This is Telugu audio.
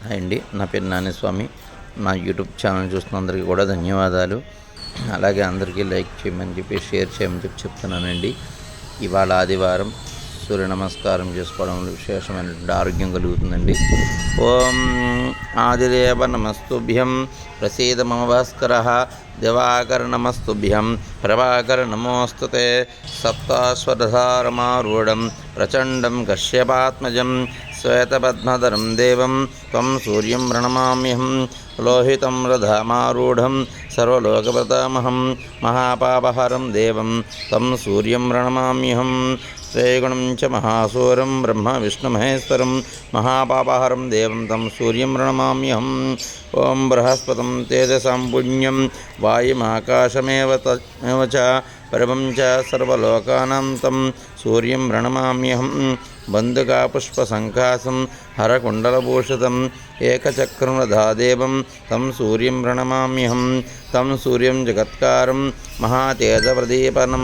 హాయ్ అండి, నా పేరు నానేస్వామి. నా యూట్యూబ్ ఛానల్ చూస్తున్న అందరికీ కూడా ధన్యవాదాలు. అలాగే అందరికీ లైక్ చేయమని చెప్పి షేర్ చేయమని చెప్పి చెప్తున్నానండి. ఇవాళ ఆదివారం సూర్య నమస్కారం చేసుకోవడం విశేషమైనటువంటి ఆరోగ్యం కలుగుతుందండి. ఓం ఆదిదేవ నమస్తుభ్యం ప్రసీద మమ భాస్కరః దివాకర నమస్తుభ్యం ప్రభాకర నమోస్తుతే సప్తాశ్వరధారమారూఢం ప్రచండం కశ్యపాత్మజం శ్వేతపద్మధరం దేవం త్వం సూర్యం ప్రణమామ్యహం లోహితం రథమారూఢం సర్వలోకప్రతామహం మహాపాపహరం దేవం తం సూర్యం ప్రణమామ్యహం శ్రేగుణం చ మహాసూరం బ్రహ్మ విష్ణుమహేశ్వరం మహాపాపహరం దేవం తం సూర్యం ప్రణమామ్యహం. ఓం బృహస్పతం తేజసాం పుణ్యం వాయుమాకాశమేవ చ పరమం చ సర్వలోకానాం తం సూర్యం ప్రణమామ్యహం. బంధుకా పుష్పసంకాసం హరకుండలభూషితం ఏకచక్రమధాదేవం తం సూర్యం ప్రణమామ్యహం. తం సూర్యం జగత్కారం మహాతేజప్రదీపనం